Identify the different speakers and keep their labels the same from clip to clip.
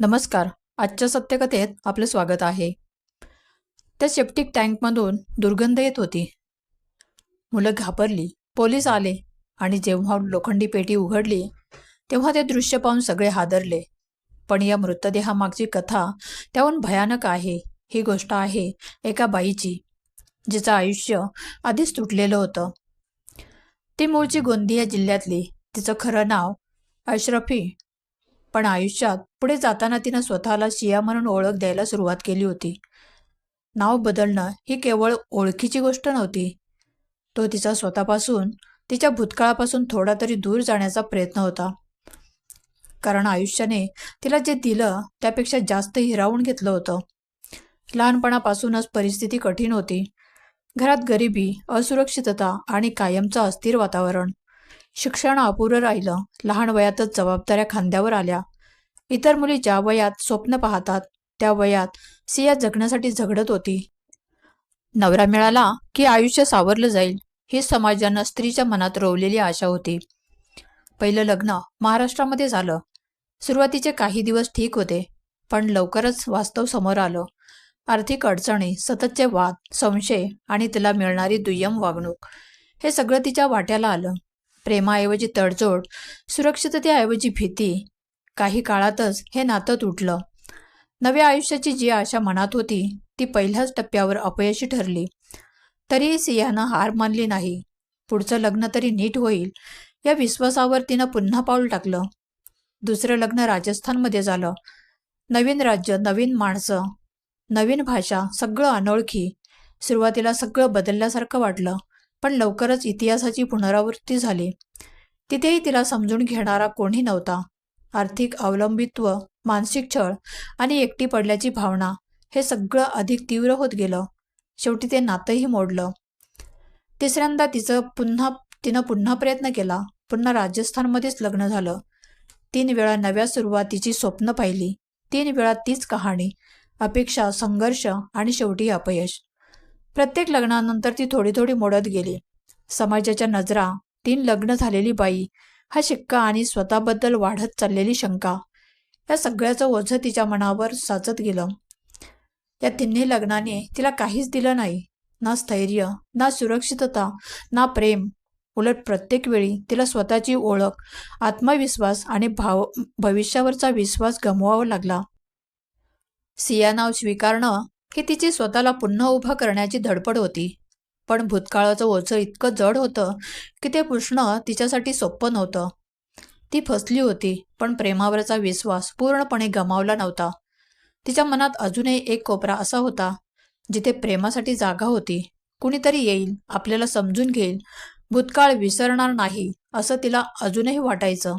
Speaker 1: नमस्कार. आजच्या सत्यकथेत आपलं स्वागत आहे. त्या सेप्टिक टँकमधून दुर्गंध येत होती. मुलं घाबरली. पोलीस आले आणि जेव्हा लोखंडी पेटी उघडली तेव्हा ते दृश्य पाहून सगळे हादरले. पण या मृतदेहामागची कथा त्याहून भयानक आहे. ही गोष्ट आहे एका बाईची, जिचं आयुष्य आधीच तुटलेलं होतं. ती मूळची गोंदिया जिल्ह्यातली. तिचं खरं नाव अशरफी. पण आयुष्यात पुढे जाताना तिनं स्वतःला शिया म्हणून ओळख द्यायला सुरुवात केली होती. नाव बदलणं ही केवळ ओळखीची गोष्ट नव्हती. तो तिचा स्वतःपासून, तिच्या भूतकाळापासून थोडा तरी दूर जाण्याचा प्रयत्न होता. कारण आयुष्याने तिला जे दिलं त्यापेक्षा जास्त हिरावून घेतलं होतं. लहानपणापासूनच परिस्थिती कठीण होती. घरात गरिबी, असुरक्षितता आणि कायमचं अस्थिर वातावरण. शिक्षण अपुरं राहिलं. लहान वयातच जबाबदाऱ्या खांद्यावर आल्या. इतर मुली ज्या वयात स्वप्न पाहतात त्या वयात सिया जगण्यासाठी झगडत होती. नवरा मिळाला की आयुष्य सावरलं जाईल, ही समाजानं स्त्रीच्या मनात रोवलेली आशा होती. पहिलं लग्न महाराष्ट्रामध्ये झालं. सुरुवातीचे काही दिवस ठीक होते, पण लवकरच वास्तव समोर आलं. आर्थिक अडचणी, सततचे वाद, संशय आणि तिला मिळणारी दुय्यम वागणूक, हे सगळं तिच्या वाट्याला आलं. प्रेमाऐवजी तडजोड, सुरक्षिततेऐवजी भीती. काही काळातच हे नातं तुटलं. नव्या आयुष्याची जी आशा मनात होती ती पहिल्याच टप्प्यावर अपयशी ठरली. तरीही सियानं हार मानली नाही. पुढचं लग्न तरी नीट होईल या विश्वासावर तिनं पुन्हा पाऊल टाकलं. दुसरं लग्न राजस्थानमध्ये झालं. नवीन राज्य, नवीन माणसं, नवीन भाषा, सगळं अनोळखी. सुरुवातीला सगळं बदलल्यासारखं वाटलं, पण लवकरच इतिहासाची पुनरावृत्ती झाली. तिथेही तिला समजून घेणारा कोणी नव्हता. आर्थिक अवलंबित्व, मानसिक छळ आणि एकटी पडल्याची भावना, हे सगळं अधिक तीव्र होत गेलं. शेवटी ते नातंही मोडलं. तिसऱ्यांदा तिनं पुन्हा प्रयत्न केला. पुन्हा राजस्थानमध्येच लग्न झालं. 3 वेळा नव्या सुरुवातीची स्वप्न पाहिली. 3 वेळा तीच कहाणी, अपेक्षा, संघर्ष आणि शेवटी अपयश. प्रत्येक लग्नानंतर ती थोडी थोडी मोडत गेली. समाजाच्या नजरा, 3 लग्न झालेली बाई हा शिक्का आणि स्वतःबद्दल वाढत चाललेली शंका, या सगळ्याचं ओझं तिच्या मनावर साचत गेलं. या 3 लग्नाने तिला काहीच दिलं नाही. ना स्थैर्य, ना सुरक्षितता, ना प्रेम. उलट प्रत्येक वेळी तिला स्वतःची ओळख, आत्मविश्वास आणि भविष्यावरचा विश्वास गमवावा लागला. सिया नाव स्वीकारणं ही तिची स्वतःला पुन्हा उभं करण्याची धडपड होती. पण भूतकाळाचं ओझं इतकं जड होतं की ते पुसणं तिच्यासाठी सोपं नव्हतं. ती फसली होती, पण प्रेमावरचा विश्वास पूर्णपणे गमावला नव्हता. तिच्या मनात अजूनही एक कोपरा असा होता जिथे प्रेमासाठी जागा होती. कुणीतरी येईल, आपल्याला समजून घेईल, भूतकाळ विसरणार नाही, असं तिला अजूनही वाटायचं.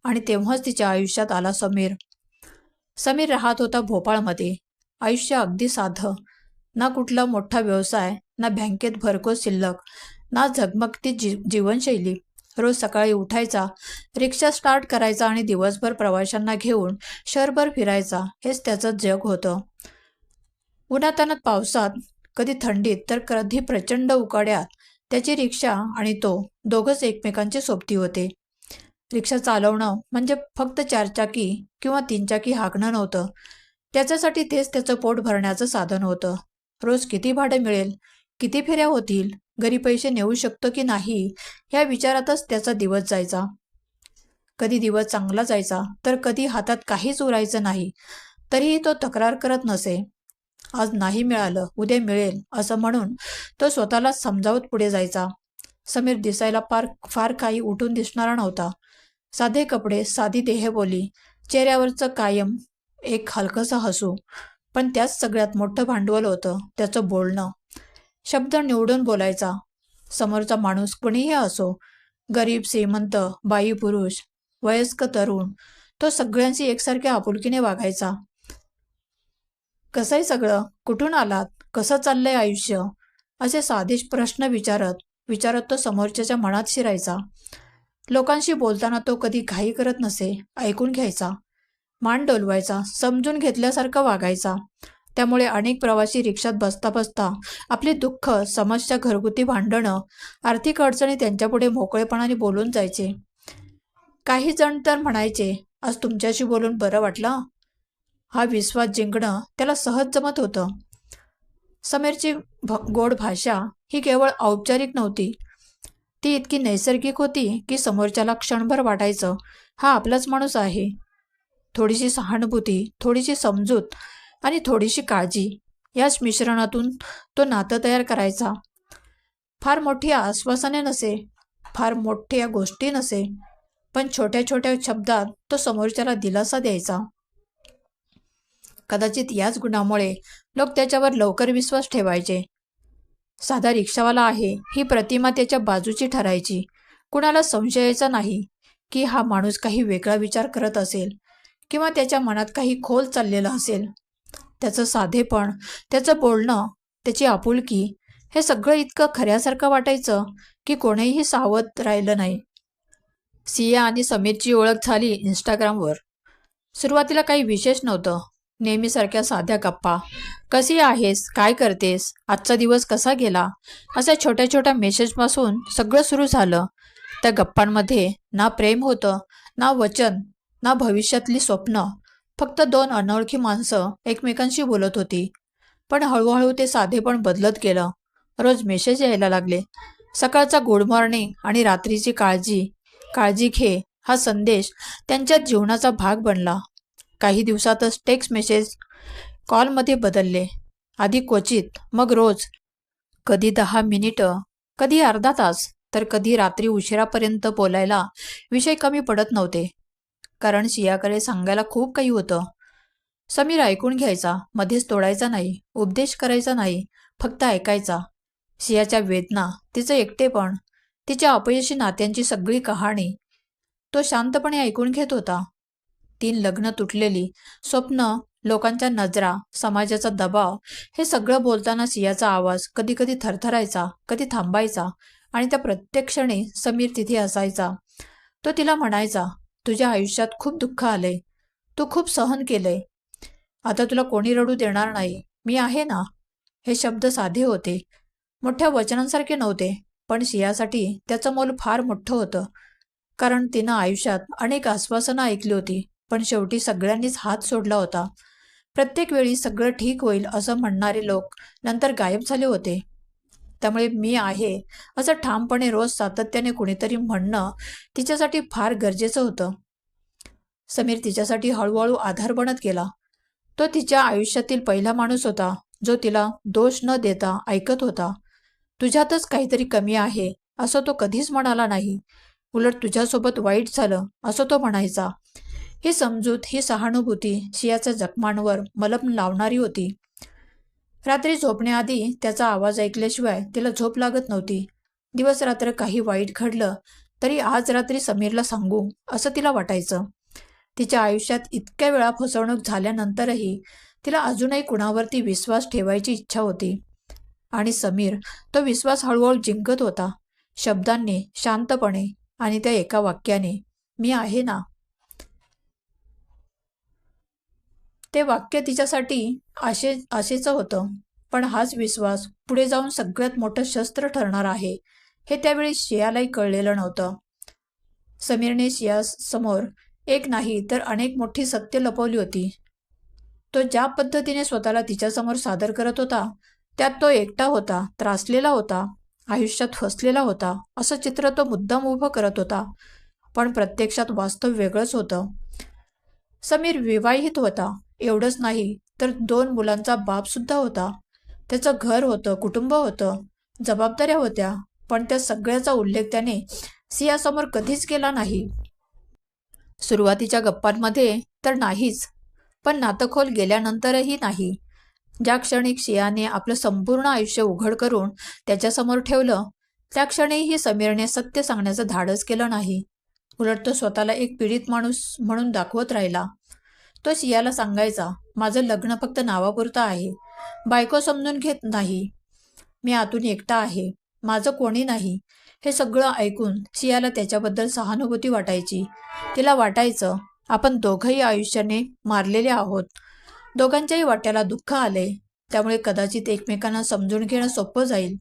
Speaker 1: आणि तेव्हाच तिच्या आयुष्यात आला समीर. समीर राहत होता भोपाळमध्ये. आयुष्य अगदी साधं. ना कुठला मोठा व्यवसाय, ना बँकेत भरघोस शिल्लक, ना झगमगती जीवनशैली. रोज सकाळी उठायचा, रिक्षा स्टार्ट करायचा आणि दिवसभर प्रवाशांना घेऊन शहरभर फिरायचा. हेच त्याचं जग होतं. उन्हातान्हात, पावसात, कधी थंडीत तर कधी प्रचंड उकाड्यात त्याची रिक्षा आणि तो दोघंच एकमेकांचे सोबती होते. रिक्षा चालवणं म्हणजे फक्त 4 चाकी किंवा 3 चाकी हाकणं नव्हतं. त्याच्यासाठी तेच त्याचं पोट भरण्याचं साधन होतं. रोज किती भाडं मिळेल, किती फेऱ्या होतील, घरी पैसे नेऊ शकतो की नाही, ह्या विचारातच त्याचा दिवस जायचा. कधी दिवस चांगला जायचा तर कधी हातात काहीच उरायचं नाही. तरीही तो तक्रार करत नसे. आज नाही मिळालं, उद्या मिळेल असं म्हणून तो स्वतःला समजावत पुढे जायचा. समीर दिसायला फार काही उठून दिसणारा नव्हता. साधे कपडे, साधी देहबोली, चेहऱ्यावरचं कायम एक हलकंसं हसू. पण त्याच सगळ्यात मोठं भांडवल होतं त्याचं बोलणं. शब्द निवडून बोलायचा. समोरचा माणूस कोणीही असो, गरीब, श्रीमंत, बाई, पुरुष, वयस्क, तरुण, तो सगळ्यांशी एकसारख्या आपुलकीने वागायचा. कसंय सगळं, कुठून आलात, कसं चाललंय आयुष्य, असे साधे प्रश्न विचारत तो समोरच्याच्या मनात शिरायचा. लोकांशी बोलताना तो कधी घाई करत नसे. ऐकून घ्यायचा, मान डोलवायचा, समजून घेतल्यासारखं वागायचा. त्यामुळे अनेक प्रवासी रिक्षात बसता बसता आपली दुःख, समस्या, घरगुती भांडणं, आर्थिक अडचणी त्यांच्यापुढे मोकळेपणाने बोलून जायचे. काही जण तर म्हणायचे, आज तुमच्याशी बोलून बरं वाटलं. हा विश्वास जिंकणं त्याला सहज जमत होतं. समीरची गोड भाषा ही केवळ औपचारिक नव्हती, ती इतकी नैसर्गिक होती की समोरच्याला क्षणभर वाटायचं हा आपलाच माणूस आहे. थोडीशी सहानुभूती, थोडीशी समजूत आणि थोडीशी काळजी याच मिश्रणातून तो नातं तयार करायचा. फार मोठी आश्वासने नसे, फार मोठ्या गोष्टी नसे, पण छोट्या छोट्या शब्दात तो समोरच्याला दिलासा द्यायचा. कदाचित याच गुणामुळे लोक त्याच्यावर लवकर विश्वास ठेवायचे. साधा रिक्षावाला आहे ही प्रतिमा त्याच्या बाजूची ठरायची. कुणाला संशयाचा नाही की हा माणूस काही वेगळा विचार करत असेल किंवा त्याच्या मनात काही खोल चाललेलं असेल. त्याचं साधेपण, त्याचं बोलणं, त्याची आपुलकी हे सगळं इतकं खऱ्यासारखं वाटायचं की कोणीही सावध राहिलं नाही. सिया आणि समीरची ओळख झाली इंस्टाग्रामवर. सुरुवातीला काही विशेष नव्हतं. नेहमीसारख्या साध्या गप्पा, कशी आहेस, काय करतेस, आजचा दिवस कसा गेला, अशा छोट्या छोट्या मेसेजपासून सगळं सुरू झालं. त्या गप्पांमध्ये ना प्रेम होतं, ना वचन, ना भविष्यातली स्वप्न. फक्त दोन अनोळखी माणसं एकमेकांशी बोलत होती. पण हळूहळू ते साधेपण बदलत गेलं. रोज मेसेज यायला लागले. सकाळचा गुड मॉर्निंग आणि रात्रीची काळजी घे हा संदेश त्यांच्या जीवनाचा भाग बनला. काही दिवसातच टेक्स्ट मेसेज कॉलमध्ये बदलले. आधी क्वचित, मग रोज. कधी 10 मिनिटं, कधी अर्धा तास, तर कधी रात्री उशिरापर्यंत बोलायला विषय कमी पडत नव्हते. कारण सियाकडे सांगायला खूप काही होतं. समीर ऐकून घ्यायचा, मध्येच तोडायचा नाही, उपदेश करायचा नाही, फक्त ऐकायचा. सियाच्या वेदना, तिचं एकटेपण, तिच्या अपयशी नात्यांची सगळी कहाणी तो शांतपणे ऐकून घेत होता. 3 लग्न तुटलेली, स्वप्न, लोकांच्या नजरा, समाजाचा दबाव हे सगळं बोलताना सियाचा आवाज कधी कधी थरथरायचा, कधी थांबायचा आणि त्या प्रत्येक क्षणी समीर तिथे असायचा. तो तिला म्हणायचा, तुझ्या आयुष्यात खूप दुःख आलंय, तू खूप सहन केलंय, आता तुला कोणी रडू देणार नाही, मी आहे ना. हे शब्द साधे होते, मोठ्या वचनांसारखे नव्हते, पण सियासाठी त्याचं मोल फार मोठं होतं. कारण तिनं आयुष्यात अनेक आश्वासनं ऐकली होती, पण शेवटी सगळ्यांनीच हात सोडला होता. प्रत्येक वेळी सगळं ठीक होईल असं म्हणणारे लोक नंतर गायब झाले होते. त्यामुळे मी आहे असं ठामपणे रोज सातत्याने कुणीतरी म्हणणं तिच्यासाठी फार गरजेचं होतं. समीर तिच्यासाठी हळूहळू आधार बनत गेला. तो तिच्या आयुष्यातील पहिला माणूस होता जो तिला दोष न देता ऐकत होता. तुझ्यातच काहीतरी कमी आहे असं तो कधीच म्हणाला नाही. उलट तुझ्यासोबत वाईट झालं असं तो म्हणायचा. ही समजूत, ही सहानुभूती सियाच्या जखमांवर मलम लावणारी होती. रात्री झोपण्याआधी त्याचा आवाज ऐकल्याशिवाय तिला झोप लागत नव्हती. दिवस रात्र काही वाईट घडलं तरी आज रात्री समीरला सांगू असं तिला वाटायचं. तिच्या आयुष्यात इतक्या वेळा फसवणूक झाल्यानंतरही तिला अजूनही कुणावरती विश्वास ठेवायची इच्छा होती. आणि समीर तो विश्वास हळूहळू जिंकत होता, शब्दांनी, शांतपणे आणि त्या एका वाक्याने, मी आहे ना. ते वाक्य तिच्यासाठी आशेचं होतं. पण हाच विश्वास पुढे जाऊन सगळ्यात मोठं शस्त्र ठरणार आहे हे त्यावेळी सियालाही कळलेलं नव्हतं. समीरने सियासमोर एक नाही तर अनेक मोठी सत्य लपवली होती. तो ज्या पद्धतीने स्वतःला तिच्यासमोर सादर करत होता त्यात तो एकटा होता, त्रासलेला होता, आयुष्यात फसलेला होता असं चित्र तो मुद्दाम उभं करत होता. पण प्रत्यक्षात वास्तव वेगळंच होतं. समीर विवाहित होता, एवढंच नाही तर 2 मुलांचा बाप सुद्धा होता. त्याचं घर होतं, कुटुंब होतं, जबाबदाऱ्या होत्या, पण त्या सगळ्याचा उल्लेख त्याने सियासमोर कधीच केला नाही. सुरुवातीच्या गप्पांमध्ये तर नाहीच, पण नातं खोल गेल्यानंतरही नाही. ज्या क्षणी सियाने आपलं संपूर्ण आयुष्य उघड करून त्याच्यासमोर ठेवलं त्या क्षणीही समीरने सत्य सांगण्याचं धाडस केलं नाही. उलट तो स्वतःला एक पीडित माणूस म्हणून दाखवत राहिला. तो सियाला सांगायचा, माझं लग्न फक्त नावापुरतं आहे, बायको समजून घेत नाही, मी आतून एकटा आहे, माझं कोणी नाही. हे सगळं ऐकून सियाला त्याच्याबद्दल सहानुभूती वाटायची. तिला वाटायचं आपण दोघंही आयुष्याने मारलेले आहोत, दोघांच्याही वाट्याला दुःख आले, त्यामुळे कदाचित एकमेकांना समजून घेणं सोपं जाईल.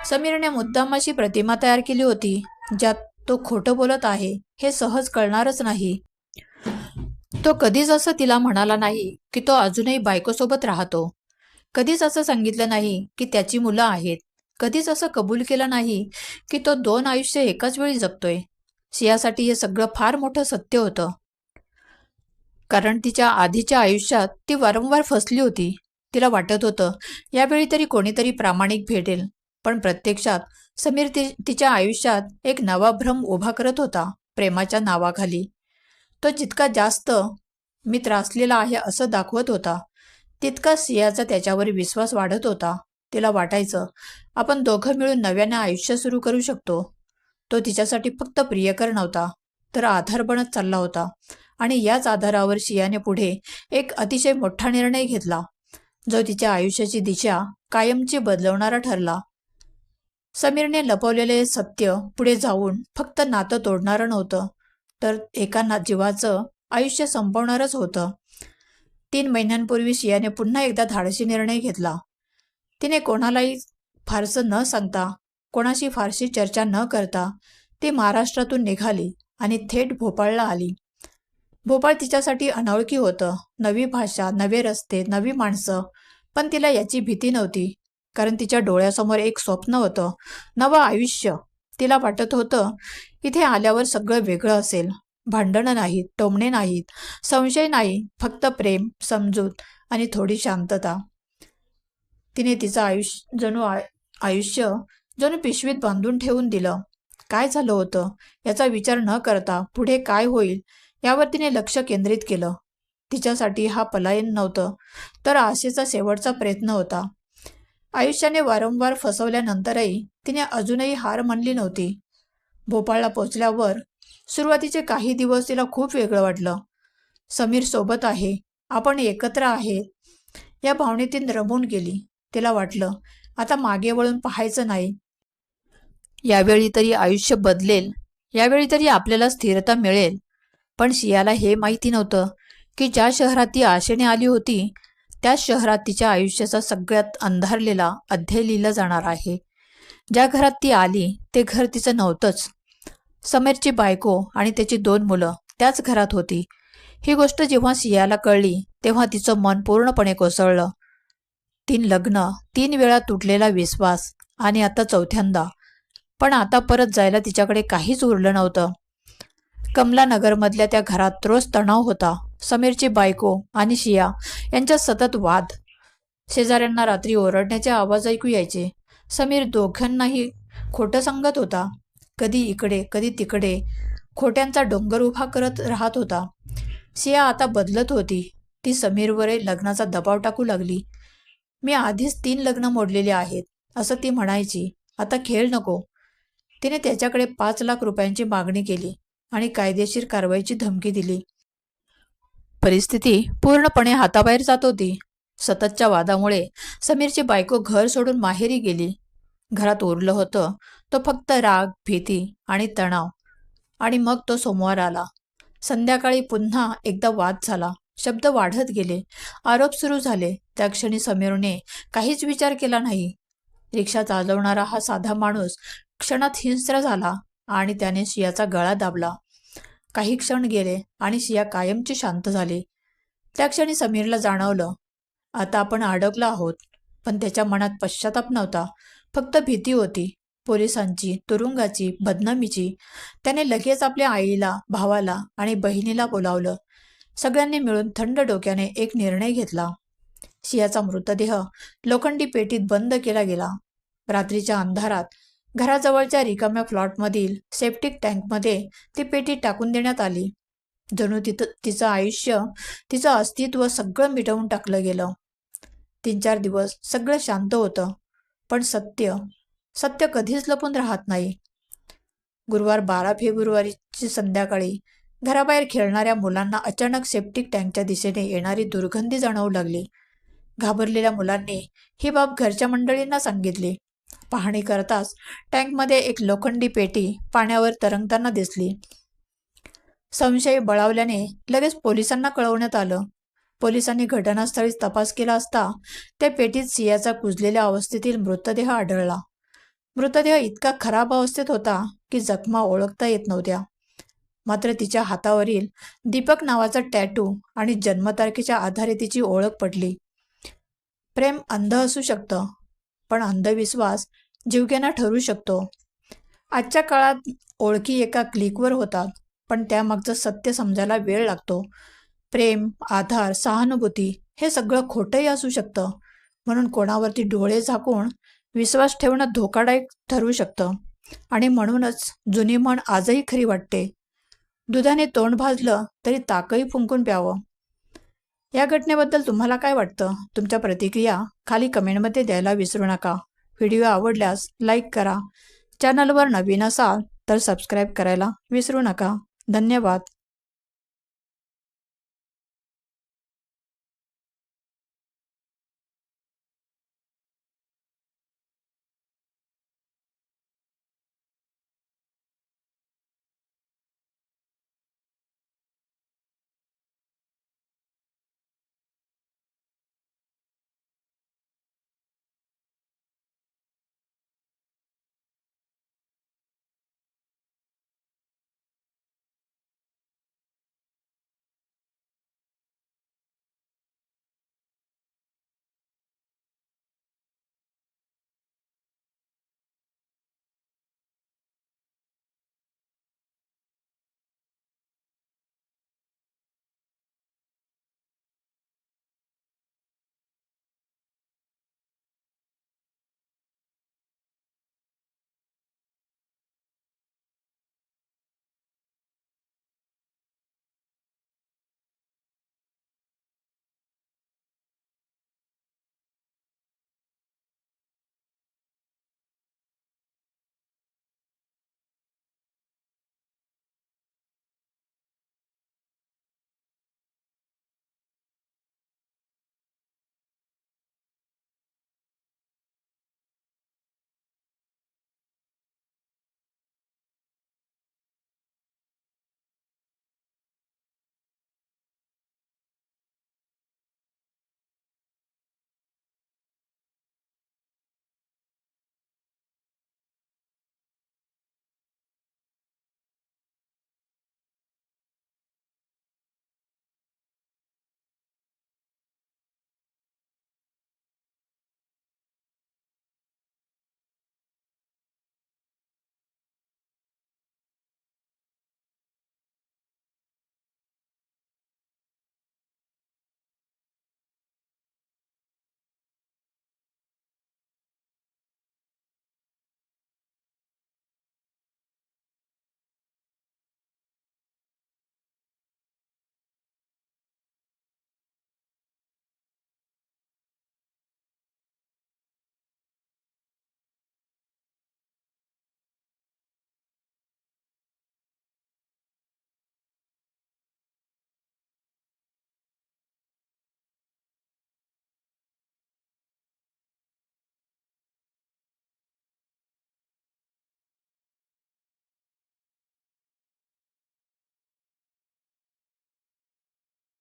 Speaker 1: समीरने मुद्दाम अशी प्रतिमा तयार केली होती ज्यात तो खोटं बोलत आहे हे सहज कळणारच नाही. तो कधीच असं तिला म्हणाला नाही की तो अजूनही बायकोसोबत राहतो. कधीच असं सांगितलं नाही की त्याची मुलं आहेत. कधीच असं कबूल केलं नाही की तो 2 आयुष्य एकाच वेळी जगतोय. सियासाठी हे सगळं फार मोठं सत्य होतं. कारण तिच्या आधीच्या आयुष्यात ती वारंवार फसली होती. तिला वाटत होतं यावेळी तरी कोणीतरी प्रामाणिक भेटेल. पण प्रत्यक्षात समीर तिच्या आयुष्यात एक नवा भ्रम उभा करत होता, प्रेमाच्या नावाखाली. तो जितका जास्त मी त्रासलेला आहे असं दाखवत होता, तितका सियाचा त्याच्यावर विश्वास वाढत होता. तिला वाटायचं आपण दोघं मिळून नव्याने आयुष्य सुरू करू शकतो. तो तिच्यासाठी फक्त प्रियकर नव्हता, तर आधार बनत चालला होता. आणि याच आधारावर सियाने पुढे एक अतिशय मोठा निर्णय घेतला, जो तिच्या आयुष्याची दिशा कायमची बदलवणारा ठरला. समीरने लपवलेले सत्य पुढे जाऊन फक्त नातं तोडणारं नव्हतं, तर एका जीवाचं आयुष्य संपवणारच होतं. 3 महिन्यांपूर्वी सियाने पुन्हा एकदा धाडसी निर्णय घेतला. तिने कोणालाही फारसं न सांगता, कोणाशी फारशी चर्चा न करता ती महाराष्ट्रातून निघाली आणि थेट भोपाळला आली. भोपाळ तिच्यासाठी अनोळखी होतं. नवी भाषा, नवे रस्ते, नवी माणसं. पण तिला याची भीती नव्हती, कारण तिच्या डोळ्यासमोर एक स्वप्न होतं, नवं आयुष्य. तिला वाटत होतं इथे आल्यावर सगळं वेगळं असेल. भांडणं नाहीत, टोमणे नाहीत, संशय नाही, फक्त प्रेम, समजूत आणि थोडी शांतता. तिने तिचं आयुष्य जणू पिशवीत बांधून ठेवून दिलं. काय झालं होतं याचा विचार न करता पुढे काय होईल यावर तिने लक्ष केंद्रित केलं. तिच्यासाठी हा पलायन नव्हतं, तर आशेचा शेवटचा प्रयत्न होता. आयुष्याने वारंवार फसवल्यानंतरही तिने अजूनही हार मानली नव्हती. भोपाळला पोचल्यावर सुरुवातीचे काही दिवस तिला खूप वेगळं वाटलं. समीर सोबत आहे, आपण एकत्र आहे, या भावनेतून रमून गेली. तिला वाटलं आता मागे वळून पाहायचं नाही. यावेळी तरी आयुष्य बदलेल, यावेळी तरी आपल्याला स्थिरता मिळेल. पण सियाला हे माहिती नव्हतं की ज्या शहरात ती आशेने आली होती, त्याच शहरात तिच्या आयुष्याचा सगळ्यात अंधारलेला अध्याय लिहिला जाणार आहे. ज्या घरात ती आली ते घर तिचं नव्हतंच. समीरची बायको आणि त्याची 2 मुलं त्याच घरात होती. ही गोष्ट जेव्हा सियाला कळली तेव्हा तिचं मन पूर्णपणे कोसळलं. 3 लग्न, 3 वेळा तुटलेला विश्वास आणि आता 4थ्यांदा. पण आता परत जायला तिच्याकडे काहीच उरलं नव्हतं. कमलानगरमधल्या त्या घरात रोज तणाव होता. समीरची बायको आणि सिया यांच्यात सतत वाद. शेजाऱ्यांना रात्री ओरडण्याचे आवाज ऐकू यायचे. समीर दोघांनाही खोटं सांगत होता. कधी इकडे कधी तिकडे खोट्यांचा डोंगर उभा करत राहत होता. सिया आता बदलत होती. ती समीरवर लग्नाचा दबाव टाकू लागली. मी आधीच 3 लग्न मोडलेली आहेत असं ती म्हणायची. आता खेळ नको. तिने त्याच्याकडे 5 लाख रुपयांची मागणी केली आणि कायदेशीर कारवाईची धमकी दिली. परिस्थिती पूर्णपणे हाताबाहेर जात होती. सततच्या वादामुळे समीरची बायको घर सोडून माहेरी गेली. घरात उरलं होतं तो फक्त राग, भीती आणि तणाव. आणि मग तो सोमवार आला. संध्याकाळी पुन्हा एकदा वाद झाला. शब्द वाढत गेले, आरोप सुरू झाले. त्या क्षणी समीरने काहीच विचार केला नाही. रिक्षा चालवणारा हा साधा माणूस क्षणात हिंस्र झाला आणि त्याने सियाचा गळा दाबला. काही क्षण गेले आणि सिया कायमची शांत झाली. त्या क्षणी समीरला जाणवलं आता आपण अडकलो आहोत. पण त्याच्या मनात पश्चाताप नव्हता, फक्त भीती होती. पोलिसांची, तुरुंगाची, बदनामीची. त्याने लगेच आपल्या आईला, भावाला आणि बहिणीला बोलावलं. सगळ्यांनी मिळून थंड डोक्याने एक निर्णय घेतला. सियाचा मृतदेह लोखंडी पेटीत बंद केला गेला. रात्रीच्या अंधारात घराजवळच्या रिकाम्या फ्लॉटमधील सेप्टिक टँकमध्ये ती पेटी टाकून देण्यात आली. जणू तिचं आयुष्य, तिचं अस्तित्व सगळं मिटवून टाकलं गेलं. 3-4 दिवस सगळं शांत होतं. पण सत्य कधीच लपून राहत नाही. गुरुवार 12 फेब्रुवारीची संध्याकाळी घराबाहेर खेळणाऱ्या मुलांना अचानक सेप्टिक टँकच्या दिशेने येणारी दुर्गंधी जाणवू लागली. घाबरलेल्या मुलांनी ही बाब घरच्या मंडळींना सांगितली. पाहणी करताच टँकमध्ये एक लोखंडी पेटी पाण्यावर तरंगताना दिसली. संशय बळावल्याने लगेच पोलिसांना कळवण्यात आलं. पोलिसांनी घटनास्थळी तपास केला असता त्या पेटीत सियाचा कुजलेल्या अवस्थेतील मृतदेह आढळला. मृतदेह इतका खराब अवस्थेत होता की जखमा ओळखता येत नव्हत्या. मात्र तिच्या हातावरील दीपक नावाचा टॅटू आणि जन्मतारखेच्या आधारे तिची ओळख पडली. प्रेम अंध असू शकतं, पण अंधविश्वास जीवघेणा ठरू शकतो. आजच्या काळात ओळखी एका क्लिकवर होतात, पण त्यामागचं सत्य समजायला वेळ लागतो. प्रेम, आधार, सहानुभूती हे सगळं खोटंही असू शकतं. म्हणून कोणावरती डोळे झाकून विश्वास ठेवणं धोकादायक ठरू शकतं. आणि म्हणूनच जुनी म्हण आजही खरी वाटते, दुधाने तोंड भाजलं तरी ताकही फुंकून प्यावं. या घटनेबद्दल तुम्हाला काय वाटतं? तुमच्या प्रतिक्रिया खाली कमेंटमध्ये द्यायला विसरू नका. व्हिडिओ आवडल्यास लाईक करा. चॅनलवर नवीन असाल तर सबस्क्राईब करायला विसरू नका. धन्यवाद.